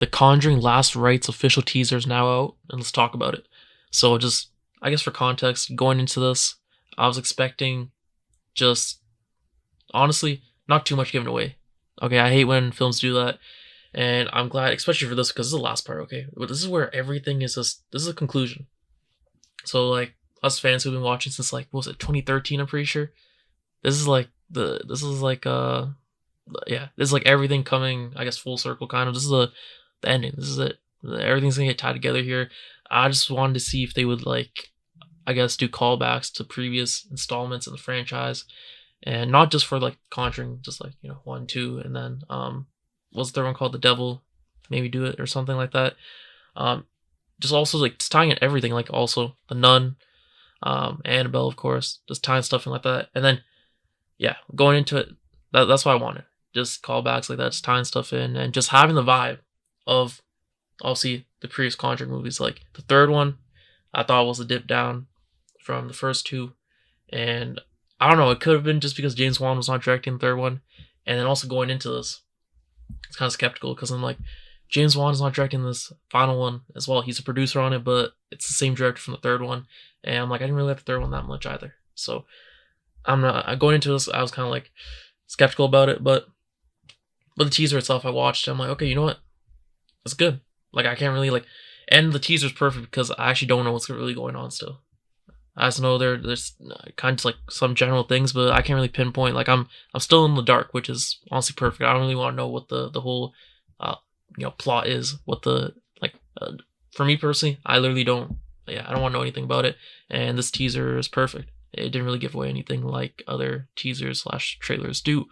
the Conjuring Last Rites official teaser is now out, and let's talk about it. So just, I guess for context, going into this, I was expecting just, honestly, not too much given away. Okay, I hate when films do that, and I'm glad, especially for this, because this is the last part, okay? But this is where everything is just, this is a conclusion. So, like, us fans who've been watching since, like, what was it, 2013, I'm pretty sure? This is like, yeah, this is like everything coming, I guess, full circle, kind of. This is the ending. This is it. Everything's gonna get tied together here. I just wanted to see if they would, like, I guess, do callbacks to previous installments in the franchise, and not just for like Conjuring, just like, 1, 2, and then what's the third one called? The Devil, maybe do it or something like that. Just also like just tying in everything, like also the Nun, Annabelle, of course, just tying stuff in like that, and then yeah, going into it, that's what I wanted. Just callbacks like that, just tying stuff in, and just having the vibe of obviously the previous Conjuring movies. Like the third one, I thought was a dip down from the first two, and I don't know, it could have been just because James Wan was not directing the third one, and then also going into this, it's kind of skeptical because I'm like, James Wan is not directing this final one as well. He's a producer on it, but it's the same director from the third one, and I'm like, I didn't really like the third one that much either. So I'm not going into this. I was kind of like skeptical about it, but the teaser itself, I watched. I'm like, okay, you know what? It's good. Like I can't really like, and the teaser's perfect because I actually don't know what's really going on still. I just know there's kind of like some general things, but I can't really pinpoint. Like I'm still in the dark, which is honestly perfect. I don't really want to know what the whole plot is. What the for me personally, I literally don't. Yeah, I don't want to know anything about it. And this teaser is perfect. It didn't really give away anything like other teasers / trailers do.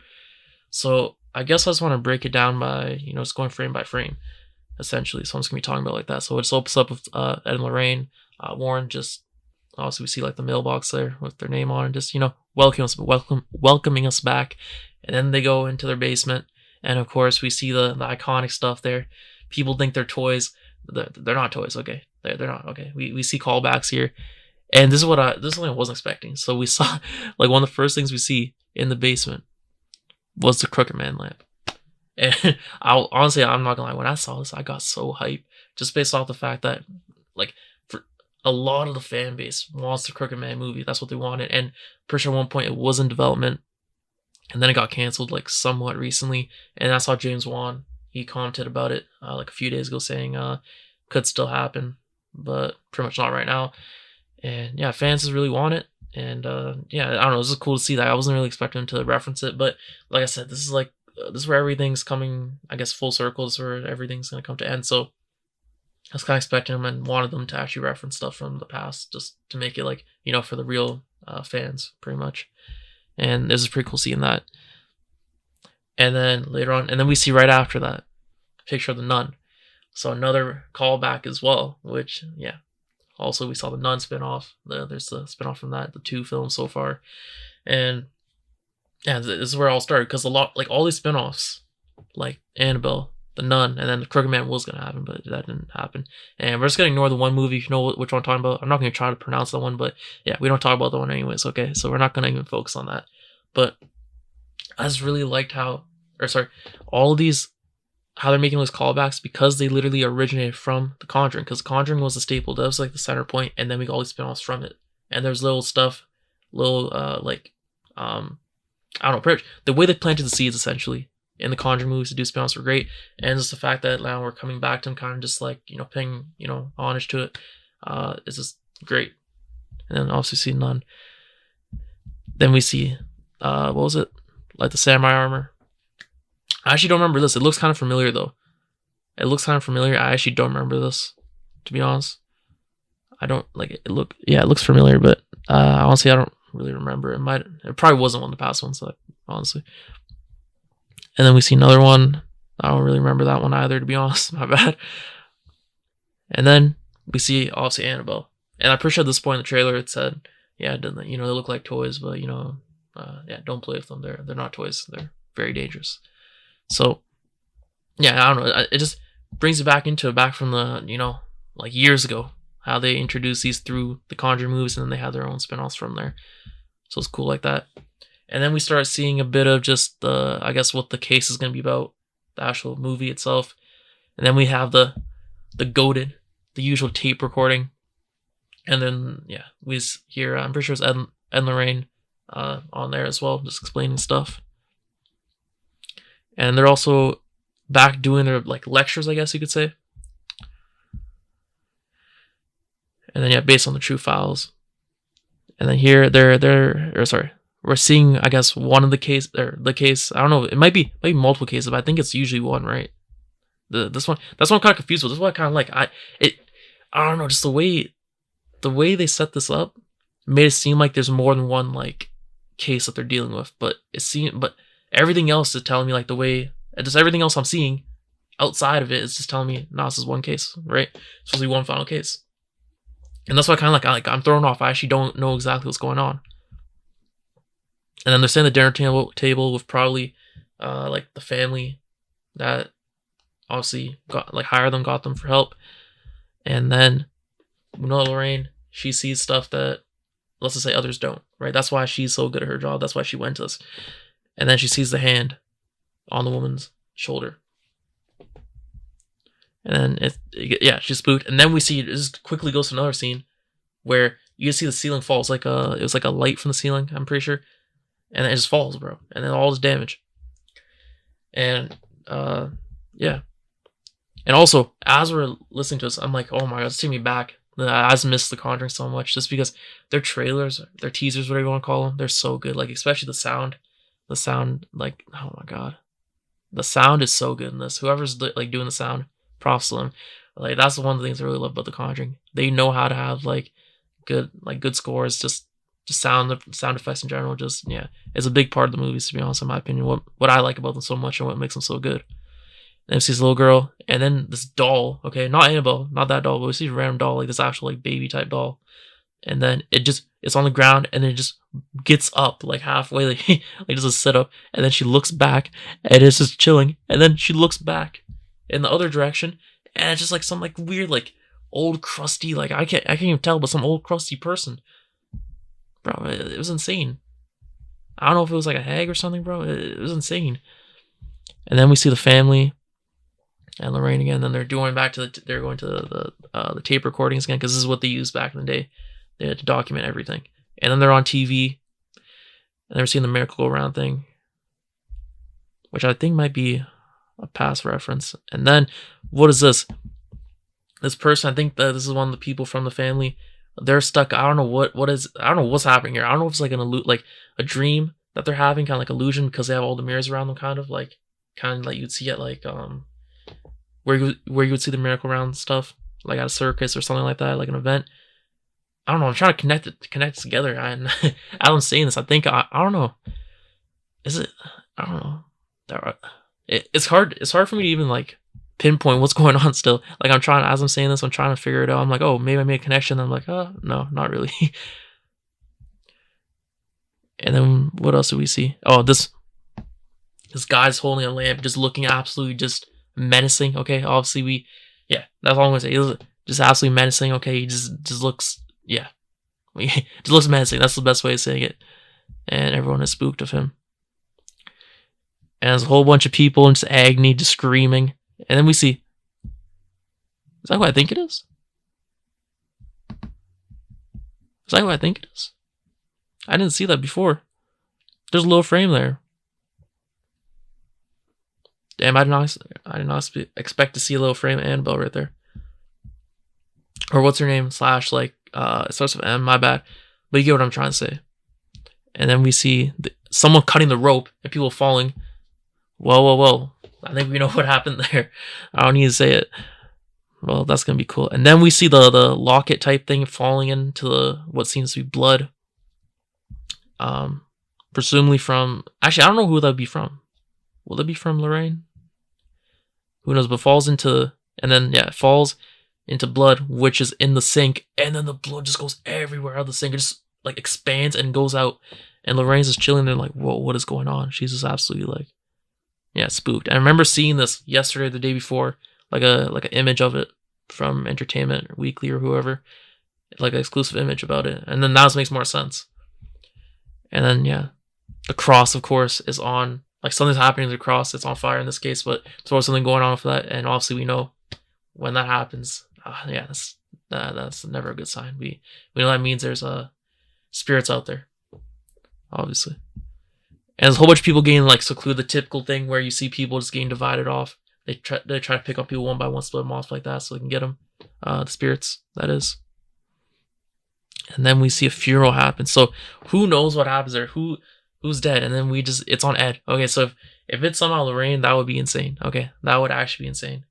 So I guess I just want to break it down by just going frame by frame, essentially. So I'm just gonna be talking about it like that. So it just opens up with Ed and Lorraine Warren. Just obviously we see like the mailbox there with their name on, and just welcoming us back. And then they go into their basement, and of course we see the iconic stuff there. People think they're toys. They're not toys. Okay, they're not. Okay, we see callbacks here, and this is what I wasn't expecting. So we saw like one of the first things we see in the basement was the Crooked Man lamp. And honestly, I'm not gonna lie, when I saw this, I got so hyped just based off the fact that like for a lot of the fan base wants the Crooked Man movie. That's what they wanted, and pretty sure at one point it was in development, and then it got canceled like somewhat recently. And I saw James Wan, he commented about it like a few days ago, saying could still happen, but pretty much not right now. And yeah, fans just really want it. And yeah, I don't know, this is cool to see that. I wasn't really expecting to reference it, but like I said, this is like this is where everything's coming, I guess, full circle. This is where everything's gonna come to end. So I was kind of expecting them and wanted them to actually reference stuff from the past, just to make it like for the real fans, pretty much. And this is pretty cool seeing that. And then later on, and then we see right after that picture of the Nun. So another callback as well, which yeah. Also, we saw the Nun spinoff. There's the spinoff from that, the 2 films so far. And yeah, this is where it all started, because a lot, like all these spinoffs, like Annabelle, the Nun, and then the Crooked Man was going to happen, but that didn't happen. And we're just going to ignore the one movie, if you know which one I'm talking about. I'm not going to try to pronounce that one, but yeah, we don't talk about the one anyways, okay? So we're not going to even focus on that. But I just really liked all of these, how they're making those callbacks, because they literally originated from The Conjuring, because The Conjuring was the staple. That was like the center point, and then we got all these spin-offs from it. And there's little stuff, I don't know, pretty much the way they planted the seeds essentially in the Conjuring movies to do spin-offs were great. And just the fact that now we're coming back to them, kind of just like, paying, homage to it, is just great. And then obviously see Nun. Then we see, what was it? Like the samurai armor. I actually don't remember this. It looks kind of familiar though. It looks kind of familiar. I actually don't remember this, to be honest. I don't like it. It looks familiar, but honestly, I don't really remember. It probably wasn't one of the past ones, honestly. And then we see another one. I don't really remember that one either, to be honest. My bad. And then we see obviously Annabelle. And I'm pretty sure at this point in the trailer it said, yeah, they look like toys, but yeah, don't play with them. They're not toys. They're very dangerous. So, yeah, I don't know. It just brings it back from the, like years ago, how they introduced these through the Conjuring movies, and then they had their own spin-offs from there. So it's cool like that. And then we start seeing a bit of just I guess what the case is going to be about, the actual movie itself. And then we have the goated, the usual tape recording. And then, yeah, we hear, I'm pretty sure it's Ed and Lorraine on there as well, just explaining stuff. And they're also back doing their like lectures, I guess you could say. And then, yeah, based on the true files. And then here we're seeing, I guess, one of the case, I don't know, it might be multiple cases, but I think it's usually one, right? This one, that's what I'm kind of confused with. This is what I kind of like. I don't know, just the way they set this up made it seem like there's more than one like case that they're dealing with, but everything else is telling me like the way, just everything else I'm seeing outside of it is just telling me, no, this is one case, right? It's supposed to be one final case. And that's why I kind of like, I'm thrown off. I actually don't know exactly what's going on. And then they're sitting at the dinner table with probably like the family that obviously got them for help. And then we know Lorraine, she sees stuff that, let's just say, others don't, right? That's why she's so good at her job. That's why she went to this. And then she sees the hand on the woman's shoulder. And then she's spooked. And then we see, it just quickly goes to another scene where you can see the ceiling falls. It was like a light from the ceiling, I'm pretty sure. And it just falls, bro. And then all this damage. And yeah. And also, as we're listening to this, I'm like, oh my god, it's taking me back. I just miss The Conjuring so much, just because their trailers, their teasers, whatever you want to call them, they're so good. Like, especially the sound, like, oh my god, the sound is so good in this. Whoever's like doing the sound, props to them. Like, that's one of the things I really love about The Conjuring. They know how to have like good scores, just sound effects in general. Just, yeah, it's a big part of the movies, to be honest, in my opinion. What I like about them so much and what makes them so good. And we see this little girl, and then this doll, okay, not Annabelle, not that doll, but we see a random doll, like this actual like baby type doll. And then it's on the ground, and then it just gets up like halfway, like just a sit up, and then she looks back, and it's just chilling, and then she looks back in the other direction, and it's just like some like weird like old crusty, like I can't even tell, but some old crusty person. Bro, it was insane. I don't know if it was like a hag or something, bro. It was insane. And then we see the family and Lorraine again. Then they're going to the tape recordings again, because this is what they used back in the day. They had to document everything. And then they're on TV, and they're seeing the merry-go-round thing, which I think might be a past reference. And then what is this? This person, I think that this is one of the people from the family. They're stuck. I don't know I don't know what's happening here. I don't know if it's like a dream that they're having, kind of like illusion, because they have all the mirrors around them, kind of like you'd see at like where you would see the merry-go-round stuff, like at a circus or something like that, like an event. I don't know. I'm trying to connect it together. And Alan's saying this. I think I don't know. Is it? I don't know. It's hard for me to even like pinpoint what's going on still. Like, as I'm saying this, I'm trying to figure it out. I'm like, oh, maybe I made a connection. I'm like, oh, no, not really. And then what else do we see? Oh, this guy's holding a lamp, just looking absolutely just menacing. Okay, obviously that's all I'm gonna say. He's just absolutely menacing. Okay, he just looks, just looks menacing. That's the best way of saying it. And everyone is spooked of him. And there's a whole bunch of people in just agony, just screaming. And then we see, is that who I think it is? Is that who I think it is? I didn't see that before. There's a little frame there. Damn, I did not expect to see a little frame of Annabelle right there. Or what's her name? / like, it starts with M, my bad. But you get what I'm trying to say. And then we see someone cutting the rope and people falling. Whoa. I think we know what happened there. I don't need to say it. Well, that's going to be cool. And then we see the locket type thing falling into what seems to be blood. Presumably from... Actually, I don't know who that would be from. Will that be from Lorraine? Who knows? But falls into... And then, it falls into blood, which is in the sink. And then the blood just goes everywhere out of the sink. It just, like, expands and goes out. And Lorraine's just chilling there like, whoa, what is going on? She's just absolutely, like... spooked. And I remember seeing this yesterday or the day before, like an image of it from Entertainment Weekly or whoever, like an exclusive image about it. And then now this makes more sense. And then the cross, of course, is on like something's happening to the cross. It's on fire in this case, but there's always something going on with that. And obviously, we know when that happens. Yeah, that's never a good sign. We know that means there's spirits out there, obviously. And there's a whole bunch of people getting like secluded. The typical thing where you see people just getting divided off. They try to pick up people one by one, split them off like that, so they can get them. The spirits, that is. And then we see a funeral happen. So who knows what happens there? Who's dead? And then it's on Ed. Okay, so if it's somehow Lorraine, that would be insane. Okay, that would actually be insane.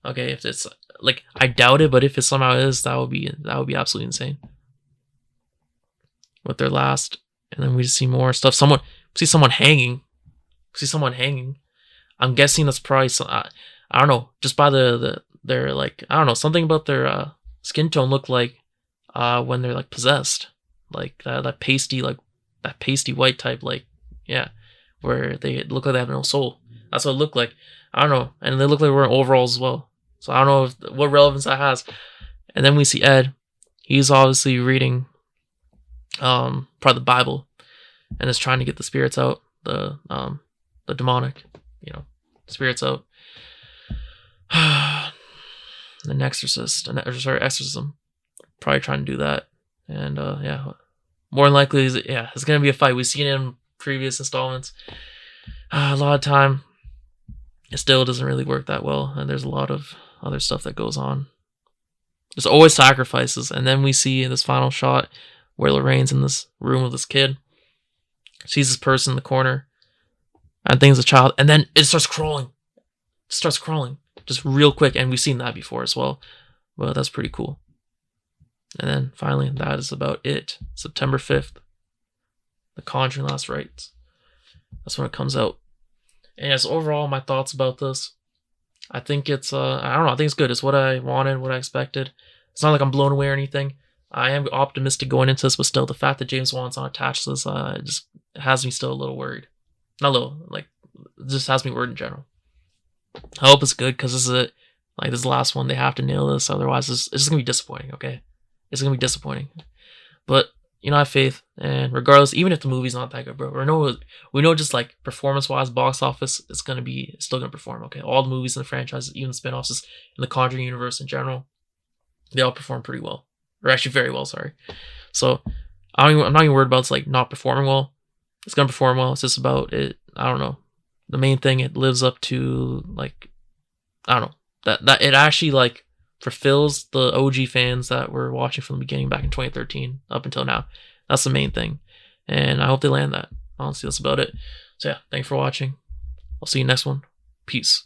Okay, if it's like, I doubt it, but if it somehow is, that would be absolutely insane. With their last, and then we just see more stuff. See someone hanging. I'm guessing that's probably I don't know, just by their like, I don't know, something about their skin tone looked like when they're like possessed, like that pasty white type, like, yeah, where they look like they have no soul. That's what it looked like. I don't know, and they look like they were in overalls as well. So I don't know what relevance that has. And then we see Ed. He's obviously reading probably the Bible, and is trying to get the spirits out, the demonic, spirits out. An exorcism. Probably trying to do that. And yeah, more than likely, it's gonna be a fight. We've seen it in previous installments. A lot of time, it still doesn't really work that well, and there's a lot of other stuff that goes on. There's always sacrifices, and then we see in this final shot where Lorraine's in this room with this kid. Sees this person in the corner, and thinks a child, and then it starts crawling. Just real quick, and we've seen that before as well. Well, that's pretty cool. And then finally, that is about it. September 5th, The Conjuring Last Rites. That's when it comes out. And yes, overall, my thoughts about this. I think it's, I don't know, I think it's good. It's what I wanted, what I expected. It's not like I'm blown away or anything. I am optimistic going into this, but still, the fact that James Wan's not attached to this, it just has me still a little worried. Not a little, like, it just has me worried in general. I hope it's good, because this is it. Like, this is the last one. They have to nail this, otherwise it's just going to be disappointing, okay? It's going to be disappointing. But, I have faith, and regardless, even if the movie's not that good, bro, we know just, like, performance-wise, box office, it's still going to perform, okay? All the movies in the franchise, even the spin-offs, just in the Conjuring universe in general, they all perform pretty well. Or actually very well, sorry. So, I'm not even worried about it's, like, not performing well. It's going to perform well. It's just about it, I don't know. The main thing, it lives up to, like, I don't know. That it actually, like, fulfills the OG fans that were watching from the beginning back in 2013 up until now. That's the main thing. And I hope they land that. Honestly, that's about it. So yeah, thanks for watching. I'll see you next one. Peace.